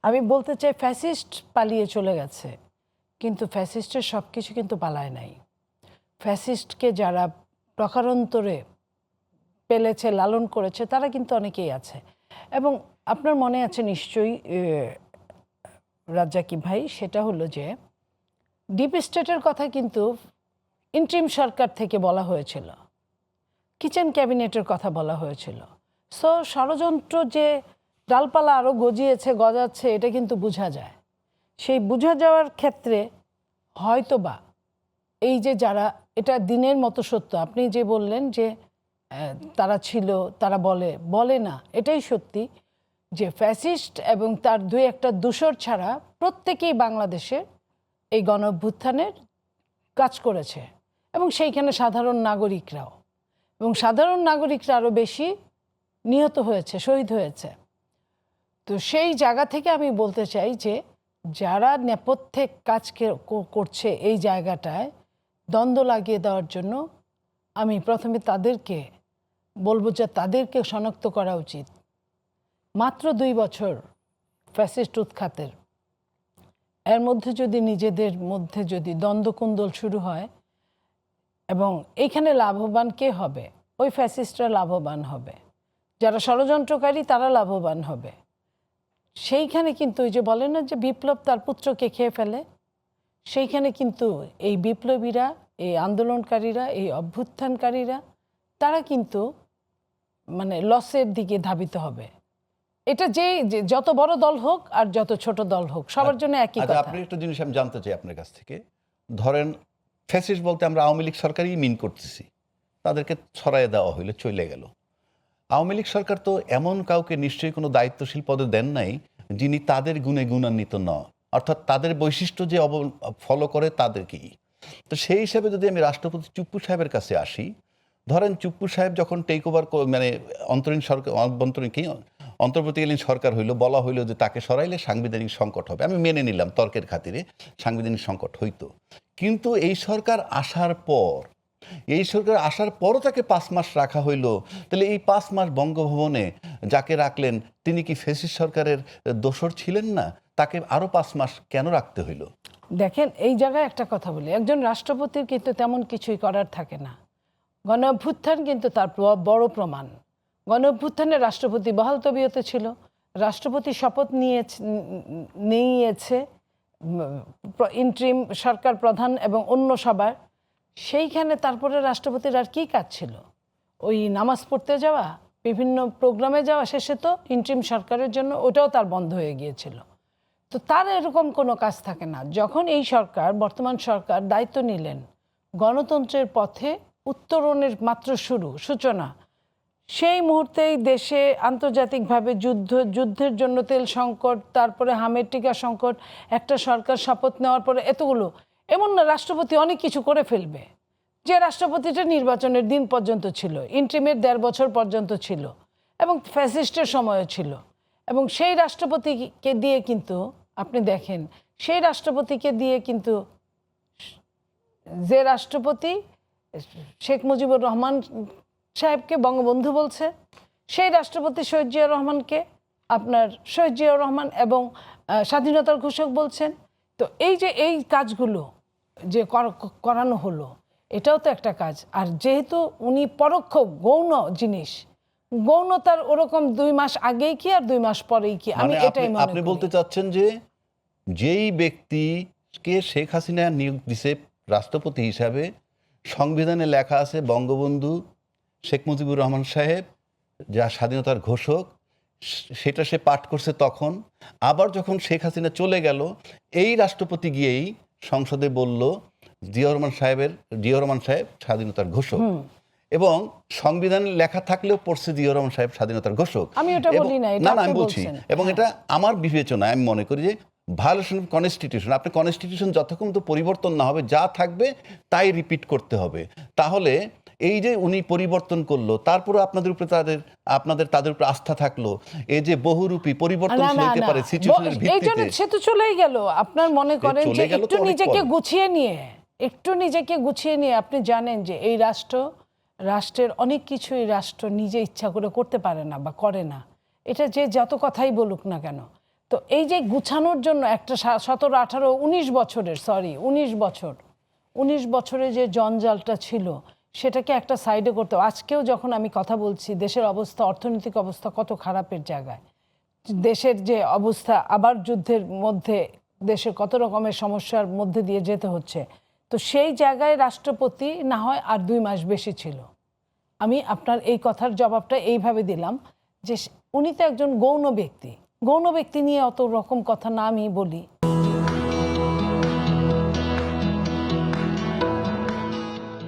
আমি বলতে চাই ফ্যাসিস্ট পালিয়ে চলে গেছে, কিন্তু ফ্যাসিস্টের সব কিছু কিন্তু পালায় নাই। ফ্যাসিস্টকে যারা প্রকারান্তরে পেলেছে, লালন করেছে, তারা কিন্তু অনেকেই আছে। এবং আপনার মনে আছে নিশ্চয়ই রাজ্জাকি ভাই, সেটা হলো যে ডিপ স্টেটের কথা কিন্তু ইন্ট্রিম সরকার থেকে বলা হয়েছিল, কিচেন ক্যাবিনেটের কথা বলা হয়েছিল। সো ষড়যন্ত্র যে ডালপালা আরও গজাচ্ছে, এটা কিন্তু বোঝা যায়। সেই বোঝা যাওয়ার ক্ষেত্রে হয়তোবা এই যে যারা, এটা দিনের মতো সত্য, আপনি যে বললেন যে তারা ছিল, তারা বলে না, এটাই সত্যি যে ফ্যাসিস্ট এবং তার দুই একটা দূষর ছাড়া প্রত্যেকেই বাংলাদেশে এই গণ অভ্যুত্থানের কাজ করেছে, এবং সেইখানে সাধারণ নাগরিকরাও, এবং সাধারণ নাগরিকরা আরও বেশি নিহত হয়েছে, শহীদ হয়েছে। তো সেই জায়গা থেকে আমি বলতে চাই যে যারা নেপথ্যে কাজ করছে এই জায়গাটায় দ্বন্দ্ব লাগিয়ে দেওয়ার জন্য, আমি প্রথমে তাদেরকে বলবো যে তাদেরকে শনাক্ত করা উচিত। মাত্র 2 বছর ফ্যাসিস্ট উৎখাতের, এর মধ্যে যদি নিজেদের মধ্যে যদি দ্বন্দ্বকুন্দল শুরু হয়, এবং এইখানে লাভবান কে হবে? ওই ফ্যাসিস্টরা লাভবান হবে, যারা ষড়যন্ত্রকারী তারা লাভবান হবে। সেইখানে কিন্তু ওই যে বলে না যে বিপ্লব তার পুত্রকে খেয়ে ফেলে, সেইখানে কিন্তু এই বিপ্লবীরা, এই আন্দোলনকারীরা, এই অভ্যুত্থানকারীরা, তারা কিন্তু মানে লসের দিকে ধাবিত হবে। এটা যে যত বড় দল হোক আর যত ছোট দল হোক, সবার জন্য একই কথা। আপনি একটা জিনিস আমি জানতে চাই আপনার কাছ থেকে। ধরেন ফ্যাসিস্ট বলতে আমরা আওয়ামী লীগ সরকারই মিন করতেছি, তাদেরকে ছড়াইয়ে দেওয়া হইলো, চলে গেল। আওয়ামী লীগ সরকার তো এমন কাউকে নিশ্চয়ই কোনো দায়িত্বশীল পদে দেন নাই যিনি তাদের গুণে গুণান্বিত নয়, অর্থাৎ তাদের বৈশিষ্ট্য যে ফলো করে তাদেরকেই। তো সেই হিসাবে যদি আমি রাষ্ট্রপতি চুপ্পু সাহেবের কাছে আসি, ধরেন চুপ্পু সাহেব যখন টেক ওভার মানে অন্তরীণ সরকার, অন্তর্বর্তীকালীন সরকার হইলো, বলা হইলো যে তাকে সরাইলে সাংবিধানিক সংকট হবে। আমি মেনে নিলাম, তর্কের খাতিরে সাংবিধানিক সংকট হইতো। কিন্তু এই সরকার আসার পরও তাকে 5 মাস রাখা হইলো। তাহলে এই 5 মাস বঙ্গভবনে যাকে রাখলেন তিনি কি ফ্যাসিস্ট সরকারের দোসর ছিলেন না? তাকে আরো 5 মাস কেন রাখতে হইলো? দেখেন, এই জায়গায় একটা কথা বলি, একজন রাষ্ট্রপতির কিন্তু তেমন কিছুই করার থাকে না। গণ অভ্যুত্থান কিন্তু তার বড় প্রমাণ। গণ অভ্যুত্থানে রাষ্ট্রপতি বহাল তবিয়তে ছিল, রাষ্ট্রপতি শপথ নিয়েছে ইন্ট্রিম সরকার প্রধান এবং অন্য সবার। সেইখানে তারপরে রাষ্ট্রপতির আর কি কাজ ছিল? ওই নামাজ পড়তে যাওয়া, বিভিন্ন প্রোগ্রামে যাওয়া, শেষে তো ইন্ট্রিম সরকারের জন্য ওটাও তার বন্ধ হয়ে গিয়েছিল। তো তার এরকম কোনো কাজ থাকে না। যখন এই সরকার, বর্তমান সরকার দায়িত্ব নিলেন, গণতন্ত্রের পথে উত্তরণের মাত্র সূচনা, সেই মুহূর্তেই দেশে আন্তর্জাতিকভাবে যুদ্ধের জন্য তেল সংকট, তারপরে হামের টিকা সংকট, একটা সরকার শপথ নেওয়ার পরে এতগুলো, এমন না রাষ্ট্রপতি অনেক কিছু করে ফেলবে। যে রাষ্ট্রপতিটা নির্বাচনের দিন পর্যন্ত ছিল, ইন্ট্রিমের 1.5 বছর পর্যন্ত ছিল, এবং ফ্যাসিস্টের সময়ও ছিল। এবং সেই রাষ্ট্রপতিকে দিয়ে কিন্তু আপনি দেখেন, সেই রাষ্ট্রপতিকে দিয়ে কিন্তু যে রাষ্ট্রপতি শেখ মুজিবুর রহমান সাহেবকে বঙ্গবন্ধু বলছে, সেই রাষ্ট্রপতি শহীদ জিয়াউর রহমানকে আপনার শহীদ জিয়াউর রহমান এবং স্বাধীনতার ঘোষক বলছেন। তো এই যে এই কাজগুলো যে করানো হলো, এটাও তো একটা কাজ। আর যেহেতু উনি পরোক্ষ গৌণ জিনিস, গৌণতার ওরকম 2 মাস আগেই কি আর 2 মাস পরেই কি, আমি এটাই মনে করি। আপনি বলতে চাচ্ছেন যে যেই ব্যক্তিকে শেখ হাসিনা নিয়োগ দিছে রাষ্ট্রপতি হিসাবে, সংবিধানে লেখা আছে বঙ্গবন্ধু শেখ মুজিবুর রহমান সাহেব যা স্বাধীনতার ঘোষক, সেটা সে পাঠ করছে তখন। আবার যখন শেখ হাসিনা চলে গেল, এই রাষ্ট্রপতি গিয়েই সংসদে বলল জিয়াউর রহমান সাহেব স্বাধীনতার ঘোষক, এবং সংবিধানে লেখা থাকলেও পড়ছে জিয়াউর রহমান সাহেব স্বাধীনতার ঘোষক। আমি ওটা বলি না, এটা আমি বলছি, এবং এটা আমার বিবেচনায় আমি মনে করি যে ভায়োলেশন অফ কনস্টিটিউশন। আপনি কনস্টিটিউশন যতক্ষণ তো পরিবর্তন না হবে, যা থাকবে তাই রিপিট করতে হবে। তাহলে এই যে উনি পরিবর্তন করলো, তারপরে আপনাদের উপরে তাদের উপর আস্থা থাকলো, এই যে বহুরূপী পরিবর্তন হতে পারে সিচুয়েশনের ভিত্তিতে, সে তো চলেই গেল। আপনার মনে করেন যে একটু নিজেকে গুছিয়ে নিয়ে আপনি জানেন যে এই রাষ্ট্রের অনেক কিছুই রাষ্ট্র নিজে ইচ্ছা করে করতে পারে না বা করে না। এটা যে যত কথাই বলুক না কেন, তো এই যে গুছানোর জন্য একটা 17, 18, 19 বছরের 19 বছরে যে জঞ্জালটা ছিল সেটাকে একটা সাইডে করতে, আজকেও যখন আমি কথা বলছি দেশের অবস্থা, অর্থনৈতিক অবস্থা কত খারাপের জায়গায়, দেশের যে অবস্থা, আবার যুদ্ধের মধ্যে দেশে কত রকমের সমস্যার মধ্যে দিয়ে যেতে হচ্ছে, তো সেই জায়গায় রাষ্ট্রপতি না হয় আর 2 মাস বেশি ছিল। আমি আপনার এই কথার জবাবটা এইভাবে দিলাম যে উনি তো একজন গৌণ ব্যক্তি নিয়ে অত রকম কথা না আমি বলি,